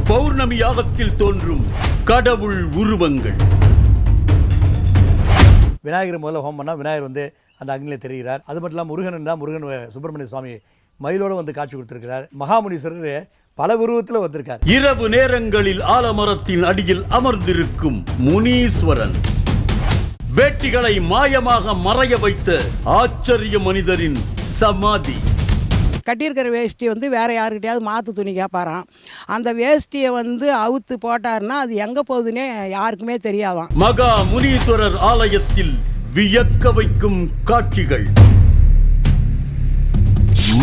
பௌர்ணமி யாகத்தில் தோன்றும் கடவுள் உருவங்கள். விநாயகர் முதல்ல ஹோமம் பண்ணால் விநாயகர் வந்து அந்த அக்னியில் தெரிகிறார். அது மட்டும் இல்லாமல் முருகன் என்றால் முருகன் சுப்பிரமணிய சுவாமி மயிலோடு வந்து காட்சி கொடுத்திருக்கிறார். மகாமுனீஸ்வரர் பல உருவத்தில் வந்திருக்கார். இரவு நேரங்களில் ஆலமரத்தின் அடியில் அமர்ந்திருக்கும் முனீஸ்வரன், வேட்டிகளை மாயமாக மறைய வைத்த ஆச்சரிய மனிதரின் சமாதி. கட்டியிருக்கிற வேஷ்டி வந்து வேறு யாருக்கிட்டையாவது மாற்று துணி கேட்பாராம். அந்த வேஷ்டியை வந்து அவுத்து போட்டாருன்னா அது எங்கே போகுதுன்னே யாருக்குமே தெரியாதாம். மகா முனீஸ்வரர் ஆலயத்தில் வியக்க வைக்கும் காட்சிகள்.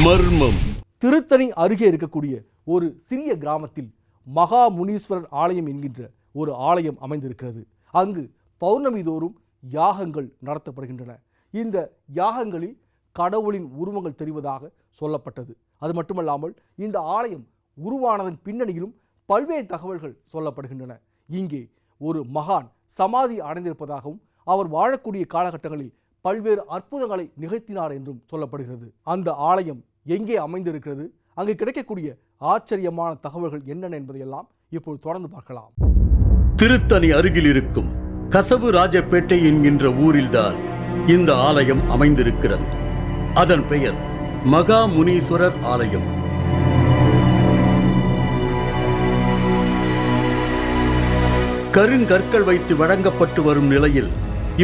மர்மம். திருத்தணி அருகே இருக்கக்கூடிய ஒரு சிறிய கிராமத்தில் மகா முனீஸ்வரர் ஆலயம் என்கின்ற ஒரு ஆலயம் அமைந்திருக்கிறது. அங்கு பௌர்ணமி தோறும் யாகங்கள் நடத்தப்படுகின்றன. இந்த யாகங்களில் கடவுளின் உருவங்கள் தெரிவதாக சொல்லப்பட்டது. அது மட்டுமல்லாமல் இந்த ஆலயம் உருவானதன் பின்னணியிலும் பல்வேறு தகவல்கள் சொல்லப்படுகின்றன. இங்கே ஒரு மகான் சமாதி அடைந்திருப்பதாகவும் அவர் வாழக்கூடிய காலகட்டங்களில் பல்வேறு அற்புதங்களை நிகழ்த்தினார் என்றும் சொல்லப்படுகிறது. அந்த ஆலயம் எங்கே அமைந்திருக்கிறது, அங்கு கிடைக்கக்கூடிய ஆச்சரியமான தகவல்கள் என்னென்ன என்பதையெல்லாம் இப்போது தொடர்ந்து பார்க்கலாம். திருத்தணி அருகில் இருக்கும் கசவு ராஜப்பேட்டை என்கின்ற ஊரில்தான் இந்த ஆலயம் அமைந்திருக்கிறது. அதன் பெயர் மகா முனீஸ்வரர் ஆலயம். கருங்கற்கள் வைத்து வழங்கப்பட்டு வரும் நிலையில்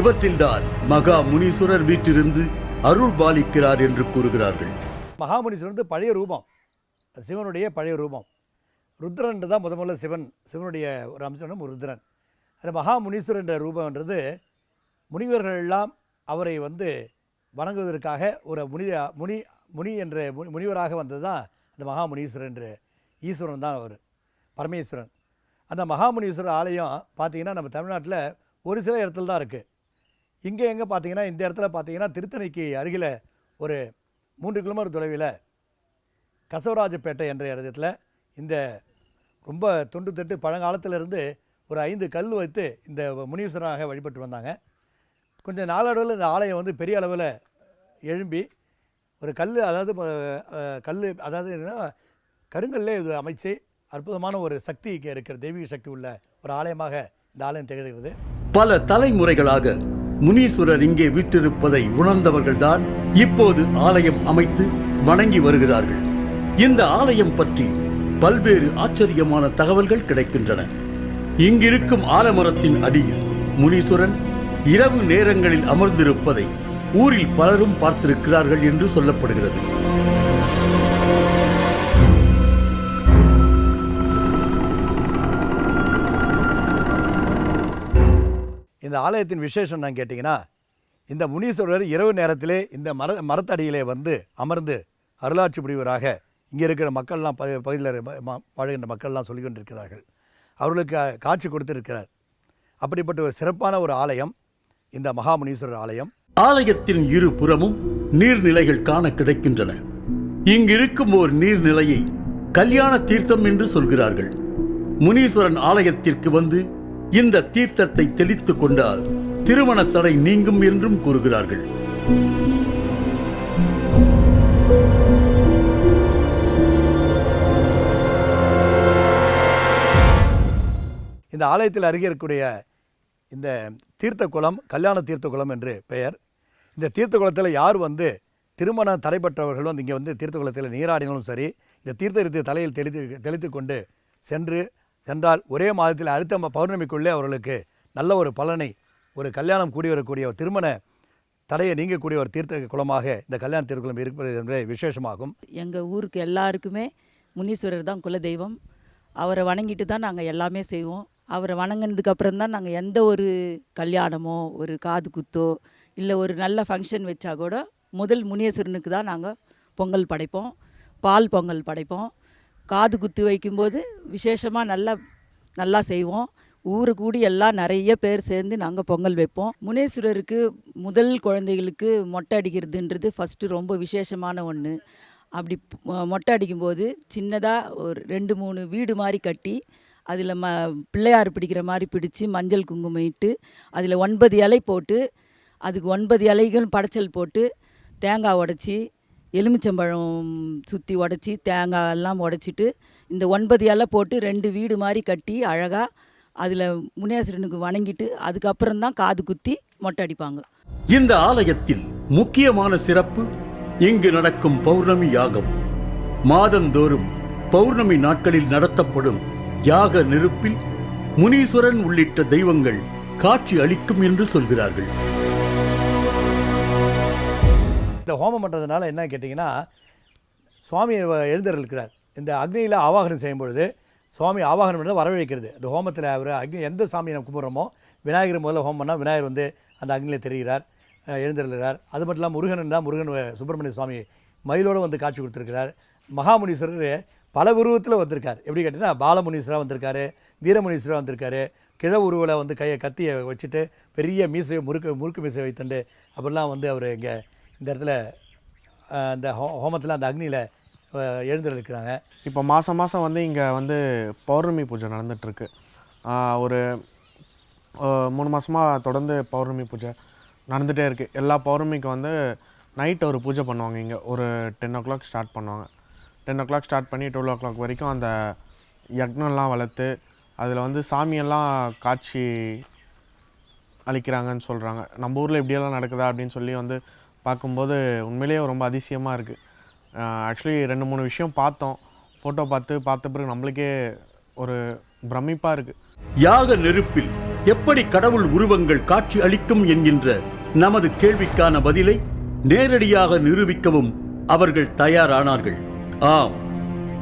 இவற்றில்தான் மகா முனீஸ்வரர் வீற்றிருந்து அருள் பாலிக்கிறார் என்று கூறுகிறார்கள். மகாமுனீஸ்வரர் வந்து பழைய ரூபம், சிவனுடைய பழைய ரூபம். ருத்ரன் தான் முதல்ல சிவனுடைய ஒரு அம்சம் ருத்ரன். அது மகாமுனீஸ்வரர் என்ற ரூபம்ன்றது முனிவர்கள் எல்லாம் அவரை வந்து வணங்குவதற்காக ஒரு முனி என்ற முனிவராக வந்தது தான் அந்த மகாமுனீஸ்வரர் என்ற ஈஸ்வரன் தான் அவர், பரமேஸ்வரன். அந்த மகாமுனீஸ்வரர் ஆலயம் பார்த்திங்கன்னா நம்ம தமிழ்நாட்டில் ஒரு சில இடத்துல தான் இருக்குது. இங்கே எங்கே பார்த்தீங்கன்னா இந்த இடத்துல பார்த்தீங்கன்னா திருத்தணிக்கு அருகில் ஒரு 3 கிலோமீட்டர் தொலைவில் கசவராஜப்பேட்டை என்ற இடத்துல இந்த ரொம்ப தொண்டு தட்டு பழங்காலத்திலிருந்து ஒரு 5 கல் வைத்து இந்த முனீஸ்வரனாக வழிபட்டு வந்தாங்க. கொஞ்சம் நாளடைவில் இந்த ஆலயம் வந்து பெரிய அளவில் எழும்பி ஒரு கல் அதாவது என்னென்னா கருங்கல்லே இது அமைச்சு அற்புதமான ஒரு சக்தி இங்கே இருக்கிற தெய்வீக சக்தி உள்ள ஒரு ஆலயமாக இந்த ஆலயம் திகழ்கிறது. பல தலைமுறைகளாக முனீஸ்வரர் இங்கே வீற்றிருப்பதை உணர்ந்தவர்கள்தான் இப்போது ஆலயம் அமைத்து வணங்கி வருகிறார்கள். இந்த ஆலயம் பற்றி பல்வேறு ஆச்சரியமான தகவல்கள் கிடைக்கின்றன. இங்கிருக்கும் ஆலமரத்தின் அடியில் முனீஸ்வரன் இரவு நேரங்களில் அமர்ந்திருப்பதை ஊரில் பலரும் பார்த்திருக்கிறார்கள் என்று சொல்லப்படுகிறது. இந்த ஆலயத்தின் விசேஷம் நான் கேட்டிங்கன்னா, இந்த முனீஸ்வரர் இரவு நேரத்திலே இந்த மரத்தடியிலே வந்து அமர்ந்து அருளாட்சி புரிவராக இங்கே இருக்கிற மக்கள்லாம் பகுதியில் பழகின்ற மக்கள்லாம் சொல்லி கொண்டிருக்கிறார்கள். அவர்களுக்கு காட்சி கொடுத்திருக்கிறார். அப்படிப்பட்ட ஒரு சிறப்பான ஒரு ஆலயம் இந்த மகாமுனீஸ்வரர் ஆலயம். ஆலயத்தின் இரு புறமும் நீர்நிலைகள் காண கிடைக்கின்றன. இங்கிருக்கும் ஓர் நீர்நிலையை கல்யாண தீர்த்தம் என்று சொல்கிறார்கள். முனீஸ்வரன் ஆலயத்திற்கு வந்து இந்த தீர்த்தத்தை தெளித்துக் கொண்டால் திருமண தடை நீங்கும் என்றும் கூறுகிறார்கள். இந்த ஆலயத்தில் அருகே இருக்கக்கூடிய இந்த தீர்த்த குளம் கல்யாண தீர்த்த குளம் என்று பெயர். இந்த தீர்த்த குளத்தில் யார் வந்து திருமணம் தடைப்பட்டவர்கள் வந்து இங்கே வந்து தீர்த்த குளத்தில் நீராடினாலும் சரி, இந்த தீர்த்தத்தை தலையில் தெளித்து கொண்டு சென்றால் ஒரே மாதத்தில் அடுத்த பௌர்ணமிக்குள்ளே அவர்களுக்கு நல்ல ஒரு பலனை, ஒரு கல்யாணம் கூடி வரக்கூடிய ஒரு திருமண தடையை நீங்கக்கூடிய ஒரு தீர்த்த குளமாக இந்த கல்யாண தீர்த்த குளம் இருப்பது என்ற விசேஷமாகும். எங்கள் ஊருக்கு எல்லாருக்குமே முனீஸ்வரர் தான் குலதெய்வம். அவரை வணங்கிட்டு தான் நாங்கள் எல்லாமே செய்வோம். அவரை வணங்கினதுக்கு அப்புறம் தான் நாங்கள் எந்த ஒரு கல்யாணமோ ஒரு காது குத்தோ இல்லை ஒரு நல்ல ஃபங்க்ஷன் வச்சா கூட முதல் முனீஸ்வரனுக்கு தான் நாங்கள் பொங்கல் படைப்போம், பால் பொங்கல் படைப்போம். காது குத்து வைக்கும்போது விசேஷமாக நல்லா செய்வோம். ஊரு கூடி எல்லாம் நிறைய பேர் சேர்ந்து நாங்கள் பொங்கல் வைப்போம். முனீஸ்வரருக்கு முதல் குழந்தைகளுக்கு மொட்டை அடிக்கிறதுன்றது ஃபஸ்ட்டு ரொம்ப விசேஷமான ஒன்று. அப்படி மொட்டை அடிக்கும்போது சின்னதாக ஒரு 2-3 வீடு மாதிரி கட்டி அதில் பிள்ளையார் பிடிக்கிற மாதிரி பிடிச்சி மஞ்சள் குங்குமம் இட்டு அதில் 9 இலை போட்டு அதுக்கு 9 இலைகள் படைச்சல் போட்டு தேங்காய் உடச்சி எலுமிச்சம்பழம் சுற்றி உடச்சி தேங்காய் எல்லாம் உடச்சிட்டு இந்த 9 இலை போட்டு 2 வீடு மாதிரி கட்டி அழகாக அதில் முனீஸ்வரனுக்கு வணங்கிட்டு அதுக்கப்புறம் தான் காது குத்தி மொட்டை அடிப்பாங்க. இந்த ஆலயத்தில் முக்கியமான சிறப்பு இங்கு நடக்கும் பௌர்ணமி யாகம். மாதந்தோறும் பௌர்ணமி நாட்களில் நடத்தப்படும் யாக நெருப்பில் முனீஸ்வரன் உள்ளிட்ட தெய்வங்கள் காட்சி அளிக்கும் என்று சொல்கிறார்கள். இந்த ஹோமம் பண்ணுறதுனால என்ன கேட்டிங்கன்னா, சுவாமி எழுந்தருளிருக்கிறார். இந்த அக்னியில் ஆவாகனம் செய்யும் பொழுது சுவாமி ஆவாகனம் பண்ண வரவழைக்கிறது. இந்த ஹோமத்தில் அவர் அக்னி எந்த சாமியை நம்ம கும்பிட்றோமோ, விநாயகர் முதல்ல ஹோமம் பண்ணால் விநாயகர் வந்து அந்த அக்னியில் தெரிகிறார், எழுந்தருள்கிறார். அது மட்டும் இல்லாமல் முருகன் தான் முருகன் சுப்பிரமணிய சுவாமி மயிலோடு வந்து காட்சி கொடுத்துருக்கிறார். மகாமுனீஸ்வரர் பல உருவத்தில் வந்திருக்கார். எப்படி கேட்டிங்கன்னா, பாலமுனீஸ்வராக வந்திருக்காரு, வீரமுனீஸ்வராக வந்திருக்காரு, கிழ உருவில் வந்து கத்தியை வச்சுட்டு பெரிய மீசையை முறுக்கு மீசை வைத்துண்டு அப்படிலாம் வந்து அவர் இங்கே இந்த இடத்துல அந்த ஹோமத்தில் அந்த அக்னியில் எழுந்திருக்கிறாங்க. இப்போ மாதம் வந்து இங்கே வந்து பௌர்ணமி பூஜை நடந்துகிட்ருக்கு. ஒரு 3 மாதமாக தொடர்ந்து பௌர்ணமி பூஜை நடந்துகிட்டே இருக்குது. எல்லா பௌர்ணமிக்கு வந்து நைட் ஒரு பூஜை பண்ணுவாங்க. இங்கே ஒரு 10 o'clock ஸ்டார்ட் பண்ணுவாங்க. 10 o'clock ஸ்டார்ட் பண்ணி 12 o'clock வரைக்கும் அந்த யக்னம்லாம் வளர்த்து அதில் வந்து சாமியெல்லாம் காட்சி அளிக்கிறாங்கன்னு சொல்கிறாங்க. நம்ம ஊரில் இப்படியெல்லாம் நடக்குதா அப்படின்னு சொல்லி வந்து பார்க்கும்போது உண்மையிலேயே ரொம்ப அதிசயமாக இருக்குது. ஆக்சுவலி 2-3 விஷயம் பார்த்தோம். ஃபோட்டோ பார்த்த பிறகு நம்மளுக்கே ஒரு பிரமிப்பாக இருக்குது. யாக நெருப்பில் எப்படி கடவுள் உருவங்கள் காட்சி அளிக்கும் என்கின்ற நமது கேள்விக்கான பதிலை நேரடியாக நிரூபிக்கவும் அவர்கள் தயாரானார்கள். ஆம்,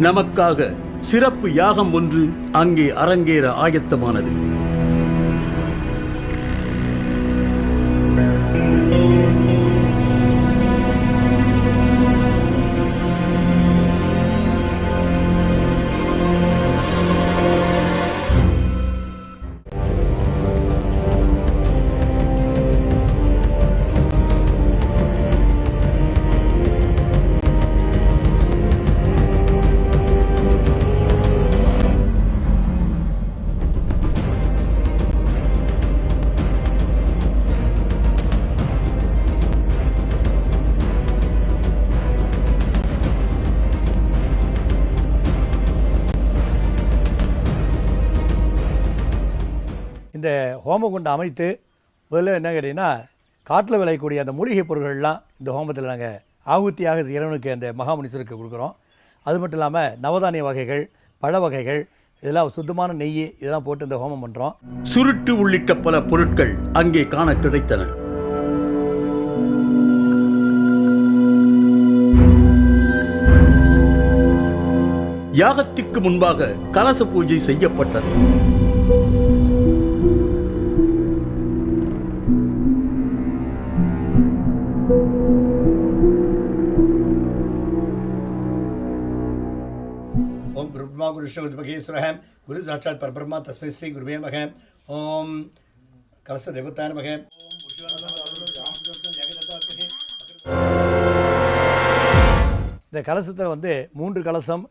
நமக்காக சிறப்பு யாகம் ஒன்று அங்கே அரங்கேற ஆயத்தமானது. இந்த ஹோமகுண்டம் அமைத்து முதல்ல என்ன கேட்டிங்கன்னா, காட்டில் விளையக்கூடிய அந்த மூலிகை பொருள்கள்லாம் இந்த ஹோமத்தில் நாங்கள் ஆகுத்தியாக இறைவனுக்கு அந்த மகாமுனீஸ்வருக்கு கொடுக்குறோம். அது மட்டும் இல்லாமல் நவதானிய வகைகள், பழ வகைகள், இதெல்லாம் சுத்தமான நெய் இதெல்லாம் போட்டு இந்த ஹோமம் பண்ணுறோம். சுருட்டு உள்ளிட்ட பல பொருட்கள் அங்கே காண கிடைத்தன. யாகத்திற்கு முன்பாக கலச பூஜை செய்யப்பட்டது. ஓம் குரு பிரம்மா குரு விஷ்ணு குரு மகேஸ்வரः குரு சாட்சாத் பரபிரம்மா தஸ்மை ஸ்ரீ குருவே நமக. ஓம் கலச தேவதாய நமக. இந்த கலசத்தில் வந்து 3 கலசம்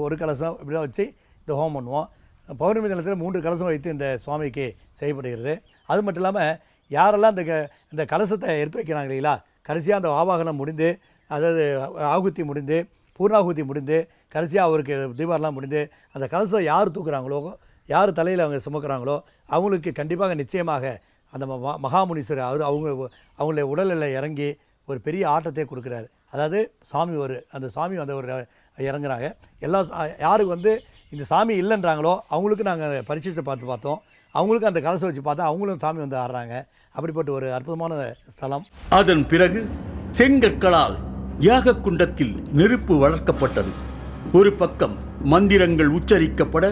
1 கலசம் இப்படிலாம் வச்சு இந்த ஹோமம் பண்ணுவோம். பௌர்ணமி தினத்தில் 3 கலசம் வைத்து இந்த சுவாமிக்கு செய்யப்படுகிறது. அது மட்டும் இல்லாமல் யாரெல்லாம் இந்த கலசத்தை எடுத்து வைக்கிறாங்க இல்லைங்களா, கடைசியாக அந்த ஆவாகனம் முடிந்து, அதாவது ஆகுத்தி முடிந்து, பூர்ணாகுத்தி முடிந்து, கடைசியாக அவருக்கு தீபாவளிலாம் முடிந்து அந்த கலசம் யார் தூக்குறாங்களோ, யார் தலையில் அவங்க சுமக்கிறாங்களோ அவங்களுக்கு கண்டிப்பாக நிச்சயமாக அந்த மகாமுனீஸ்வரர் அவங்களுடைய உடலில் இறங்கி ஒரு பெரிய ஆட்டத்தை கொடுக்குறாரு. அதாவது அந்த சாமி வந்து ஒரு இறங்குறாங்க. யாருக்கு வந்து இந்த சாமி இல்லைன்றாங்களோ அவங்களுக்கு நாங்கள் பரிசீலித்து பார்த்தோம். அவங்களுக்கு அந்த கலசம் வச்சு பார்த்தா அவங்களும் சாமி வந்து ஆடுறாங்க. அப்படிப்பட்ட ஒரு அற்புதமான ஸ்தலம். அதன் பிறகு செங்கற்களால் யாக குண்டத்தில் நெருப்பு வளர்க்கப்பட்டது. ஒரு பக்கம் மந்திரங்கள் உச்சரிக்கப்பட,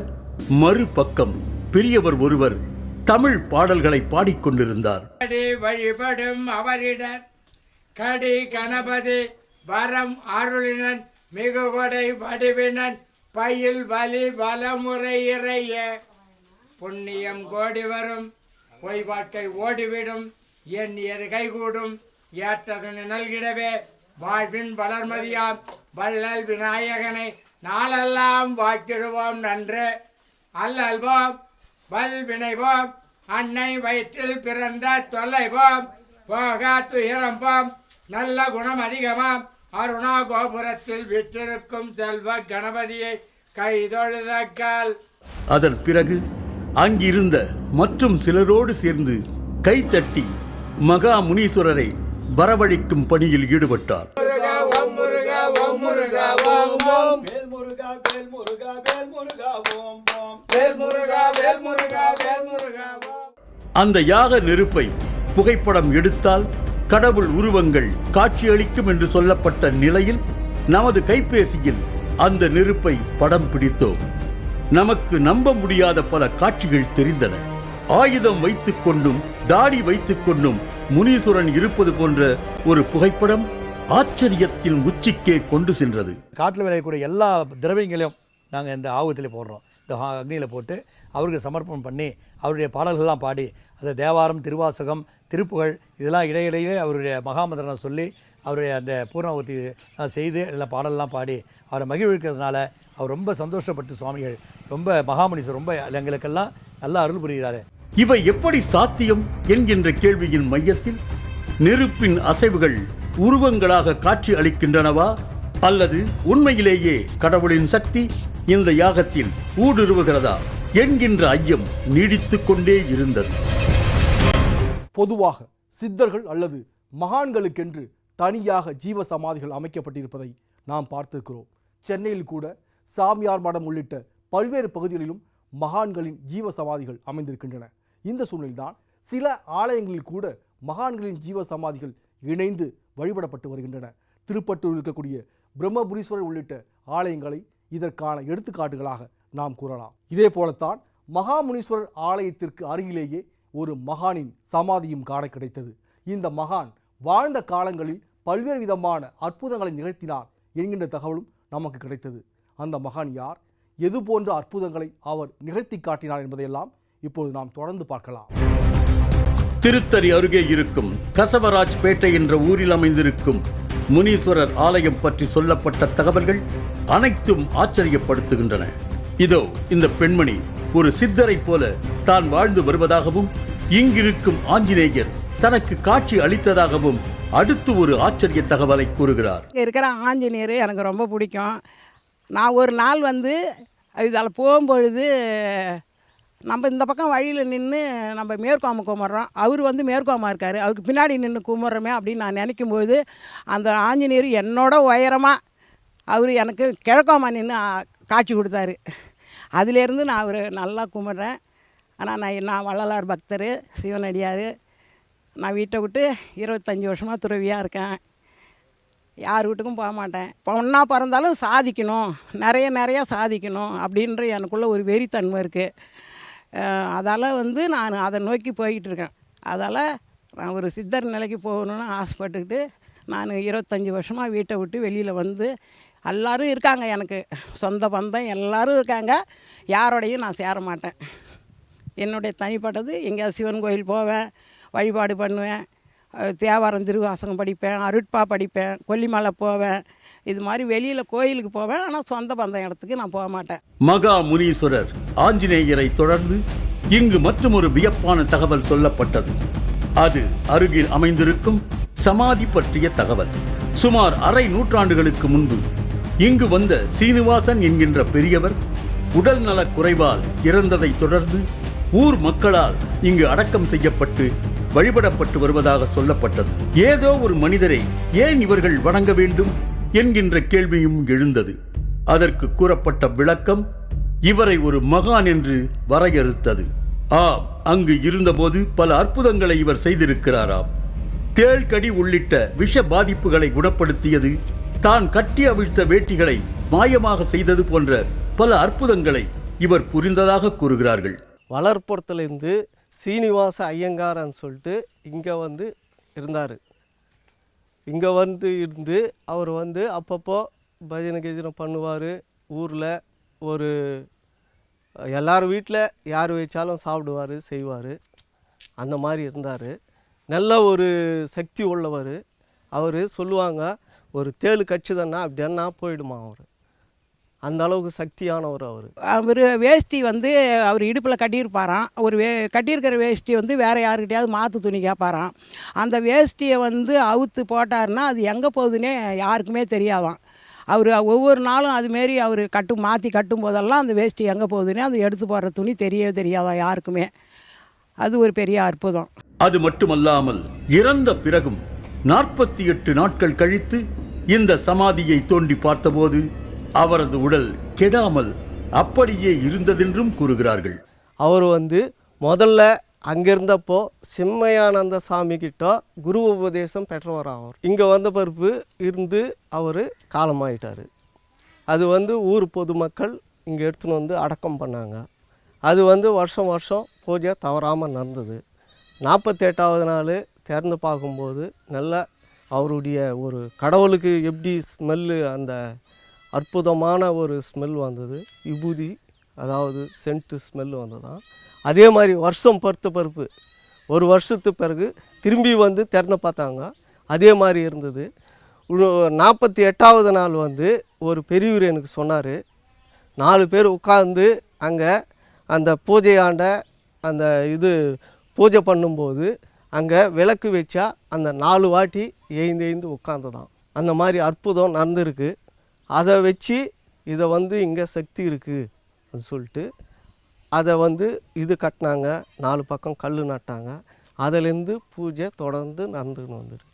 மறுபக்கம் பெரியவர் ஒருவர் தமிழ் பாடல்களை பாடிக்கொண்டிருந்தார். வழிபடும் அவரிடர் கடி கணபதி வரம் அருளினன் மிகு கொடை வடிவினன் பயில் வலி வலமுறை இறைய புண்ணியம் கோடி வரும் பொய் வாழ்க்கை ஓடிவிடும் எண்ணியது கைகூடும் ஏற்றதனை நல்கிடவே வாழ்வின் வளர்மதியாம் வள்ளல் விநாயகனை நாளெல்லாம் வாக்கிடுவோம் நன்று அல்லல்வோம் வல் வினைவோம் அன்னை வயிற்றில் பிறந்த தொல்லைவோம் போகா துயரம்போம் நல்ல குணம் அதிகமாம் அருணா கோபுரத்தில் விற்றிருக்கும் செல்வ கணபதியை கைதொழுதக்கால். அதன் பிறகு அங்கிருந்த மற்றும் சிலரோடு சேர்ந்து கைத்தட்டி மகா முனீஸ்வரரை வரவழைக்கும் பணியில் ஈடுபட்டார். ஓம் முருகா ஓம் முருகா ஓம் ஓம். வேல் முருகா வேல் முருகா வேல் முருகா ஓம் ஓம். வேல் முருகா வேல் முருகா வேல் முருகா ஓம். அந்த யாக நெருப்பை புகைப்படம் எடுத்தால் கடவுள் உருவங்கள் காட்சியளிக்கும் என்று சொல்லப்பட்ட நிலையில் நமது கைபேசியில் அந்த நெருப்பை படம் பிடித்தோம். நமக்கு நம்ப முடியாத பல காட்சிகள் தெரிந்தன. ஆயுதம் வைத்துக் கொண்டும் தாடி வைத்துக் கொண்டும் முனீஸ்வரன் இருப்பது போன்ற ஒரு புகைப்படம் ஆச்சரியத்தின் உச்சிக்கே கொண்டு சென்றது. காட்டில் விளையக்கூடிய எல்லா திரவியங்களையும் நாங்கள் இந்த ஆவுத்தில் போடுறோம். இந்த அக்னியில் போட்டு அவருக்கு சமர்ப்பணம் பண்ணி அவருடைய பாடல்கள்லாம் பாடி அந்த தேவாரம், திருவாசகம், திருப்புகழ் இதெல்லாம் இடையிடையே அவருடைய மகாமந்திரம் சொல்லி அவருடைய அந்த பூர்ணாவதி செய்து இதெல்லாம் பாடலாம் பாடி அவரை மகிழ்விக்கிறதுனால அவர் ரொம்ப சந்தோஷப்பட்டு சுவாமிகள் ரொம்ப மகாமுனீஸ்வரர் ரொம்ப எங்களுக்கெல்லாம் நல்லா அருள் புரிகிறாரு. இவை எப்படி சாத்தியம் என்கின்ற கேள்வியின் மையத்தில் நெருப்பின் அசைவுகள் உருவங்களாக காட்சி அளிக்கின்றனவா அல்லது உண்மையிலேயே கடவுளின் சக்தி இந்த யாகத்தில் ஊடுருவுகிறதா என்கின்ற ஐயம் நீடித்துக் கொண்டே இருந்தது. பொதுவாக சித்தர்கள் அல்லது மகான்களுக்கென்று தனியாக ஜீவ சமாதிகள் அமைக்கப்பட்டிருப்பதை நாம் பார்த்திருக்கிறோம். சென்னையில் கூட சாமியார் மடம் உள்ளிட்ட பல்வேறு பகுதிகளிலும் மகான்களின் ஜீவ சமாதிகள் அமைந்திருக்கின்றன. இந்த சூழ்நிலைதான் சில ஆலயங்களில் கூட மகான்களின் ஜீவ சமாதிகள் இணைந்து வழிபடப்பட்டு வருகின்றன. திருப்பட்டூரில் இருக்கக்கூடிய பிரம்மபுரீஸ்வரர் உள்ளிட்ட ஆலயங்களை இதற்கான எடுத்துக்காட்டுகளாக நாம் கூறலாம். இதே போலத்தான் மகாமுனீஸ்வரர் ஆலயத்திற்கு அருகிலேயே ஒரு மகானின் சமாதியும் காண கிடைத்தது. இந்த மகான் வாழ்ந்த காலங்களில் பல்வேறு விதமான அற்புதங்களை நிகழ்த்தினார் என்கின்ற தகவலும் நமக்கு கிடைத்தது. அந்த மகான் யார், எது போன்ற அற்புதங்களை அவர் நிகழ்த்தி காட்டினார் என்பதையெல்லாம் இப்போது நாம் தொடர்ந்து பார்க்கலாம். திருத்தணி அருகே இருக்கும் கசவராஜ் பேட்டை என்ற ஊரில் அமைந்திருக்கும் முனீஸ்வரர் ஆலயம் பற்றி சொல்லப்பட்ட தகவல்கள் அனைத்தும் ஆச்சரியப்படுத்துகின்றன. இதோ இந்த பெண்மணி ஒரு சித்தரை போல தான் வாழ்ந்து வருவதாகவும் இங்கிருக்கும் ஆஞ்சநேயர் தனக்கு காட்சி அளித்ததாகவும் அடுத்து ஒரு ஆச்சரிய தகவலை கூறுகிறார். இருக்கிற ஆஞ்சநேயர் எனக்கு ரொம்ப பிடிக்கும். நான் ஒரு நாள் இதில் போகும்பொழுது நம்ம இந்த பக்கம் வழியில் நின்று நம்ம மேற்கோம கும்பிட்றோம், அவர் மேற்கோமா இருக்கார், அவருக்கு பின்னாடி நின்று கும்பிட்றோமே அப்படின்னு நான் நினைக்கும்போது அந்த ஆஞ்சநேயர் என்னோட உயரமாக அவர் எனக்கு கிழக்கோமா நின்று காட்சி கொடுத்தாரு. அதிலேருந்து நான் அவர் நல்லா கும்பிட்றேன். ஆனால் நான் வள்ளலார் பக்தர், சிவனடியார். நான் வீட்டை விட்டு 25 வருஷமாக துறவியாக இருக்கேன். யார் வீட்டுக்கும் போக மாட்டேன். பொண்ணா பிறந்தாலும் சாதிக்கணும், நிறைய சாதிக்கணும் அப்படின்ற எனக்குள்ளே ஒரு வெறித்தன்மை இருக்குது. அதால் நான் அதை நோக்கி போய்கிட்டு இருக்கேன். அதால் நான் ஒரு சித்தர் நிலைக்கு போகணுன்னு ஆசைப்பட்டுக்கிட்டு நான் 25 வருஷமாக வீட்டை விட்டு வெளியில் எல்லோரும் இருக்காங்க, எனக்கு சொந்த பந்தம் எல்லோரும் இருக்காங்க. யாரோடையும் நான் சேர மாட்டேன். என்னுடைய தனிப்பட்டது எங்கேயாவது சிவன் கோயில் போவேன், வழிபாடு பண்ணுவேன், தேவாரம் திருவாசகம் படிப்பேன், அருட்பா படிப்பேன், கொல்லிமலை போவேன். இது மாதிரி வெளியில் கோயிலுக்கு போவேன். ஆனால் சொந்த பந்தம் இடத்துக்கு நான் போக மாட்டேன். மகா முனீஸ்வரர் ஆஞ்சநேயரை தொடர்ந்து இங்கு மற்றொரு வியப்பான தகவல் சொல்லப்பட்டது. அது அருகில் அமைந்திருக்கும் சமாதி பற்றிய தகவல். சுமார் அரை நூற்றாண்டுகளுக்கு முன்பு இங்கு வந்த சீனிவாசன் என்கின்ற பெரியவர் உடல் நலக் குறைவால் இறந்ததை தொடர்ந்து ஊர் மக்களால் இங்கு அடக்கம் செய்யப்பட்டு வழிபடப்பட்டு வருவதாக சொல்லப்பட்டது. ஏதோ ஒரு மனிதரை ஏன் இவர்கள் வணங்க வேண்டும் என்கின்ற கேள்வியும் எழுந்தது. அதற்கு கூறப்பட்ட விளக்கம் இவரை ஒரு மகான் என்று வரையறுத்தது. ஆம், அங்கு இருந்தபோது பல அற்புதங்களை இவர் செய்திருக்கிறாராம். தேள்கடி உள்ளிட்ட விஷ பாதிப்புகளை குணப்படுத்தியது, தான் கட்டி அவிழ்த்த வேட்டிகளை மாயமாக செய்தது போன்ற பல அற்புதங்களை இவர் புரிந்ததாக கூறுகிறார்கள். வளர்ப்புறத்துலேருந்து சீனிவாச ஐயங்காரன்னு சொல்லிட்டு இங்கே இருந்தார். இங்கே இருந்து அவர் அப்பப்போ பஜனை கஜனை பண்ணுவார். ஊரில் ஒரு எல்லார் வீட்டில் யார் வச்சாலும் சாப்பிடுவார், செய்வார். அந்த மாதிரி இருந்தார். நல்ல ஒரு சக்தி உள்ளவர். அவர் சொல்லுவாங்க, ஒரு தேள் கட்சிதன்னா அப்படின்னா போயிடுமா அவர். அந்த அளவுக்கு சக்தியானவர் அவர். அவர் வேஷ்டி வந்து அவர் இடுப்பில் கட்டியிருப்பாராம். ஒரு கட்டியிருக்கிற வேஷ்டி வந்து வேறு யாருக்கிட்டையாவது மாற்று துணி கேட்பாராம். அந்த வேஷ்டியை வந்து அவுத்து போட்டாருன்னா அது எங்கே போகுதுன்னே யாருக்குமே தெரியாதாம். அவர் ஒவ்வொரு நாளும் அதுமாரி அவர் மாற்றி கட்டும் போதெல்லாம் அந்த வேஷ்டி எங்கே போகுதுன்னே அது எடுத்து போடுற துணி தெரியவே தெரியாதான் யாருக்குமே. அது ஒரு பெரிய அற்புதம். அது மட்டுமல்லாமல் இறந்த பிறகும் 48 நாட்கள் கழித்து இந்த சமாதியை தோண்டி பார்த்தபோது அவரது உடல் கெடாமல் அப்படியே இருந்ததென்றும் கூறுகிறார்கள். அவர் வந்து முதல்ல அங்கிருந்தப்போ சிம்மையானந்த சாமி கிட்ட குரு உபதேசம் பெற்றவர் அவர். இங்கே வந்த பிறப்பு இருந்து அவர் காலமாயிட்டார். அது வந்து ஊர் பொதுமக்கள் இங்கே எடுத்துன்னு வந்து அடக்கம் பண்ணாங்க. அது வந்து வருஷம் வருஷம் பூஜை தவறாமல் நடந்தது. 48வது நாள் திறந்து பார்க்கும்போது நல்ல அவருடைய ஒரு கடவுளுக்கு எப்படி ஸ்மெல்லு, அந்த அற்புதமான ஒரு ஸ்மெல் வந்தது. விபூதி, அதாவது சென்ட்டு ஸ்மெல் வந்ததான். அதே மாதிரி வருஷம் பருப்பு ஒரு வருஷத்துக்கு பிறகு திரும்பி வந்து திறந்து பார்த்தாங்க. அதே மாதிரி இருந்தது. 48வது நாள் வந்து ஒரு பெரியவர் எனக்கு சொன்னார், 4 பேர் உட்கார்ந்து அங்கே அந்த பூஜையாண்ட அந்த பூஜை பண்ணும்போது அங்கே விளக்கு வச்சா அந்த 4 வாட்டி ஏய்ந்து உட்காந்துதான். அந்த மாதிரி அற்புதம் நடந்திருக்கு. அதை வச்சு இதை வந்து இங்கே சக்தி இருக்குது சொல்லிட்டு அதை வந்து கட்டினாங்க. 4 பக்கம் கல் நட்டாங்க. அதிலேருந்து பூஜை தொடர்ந்து நடந்துன்னு வந்துருக்கு.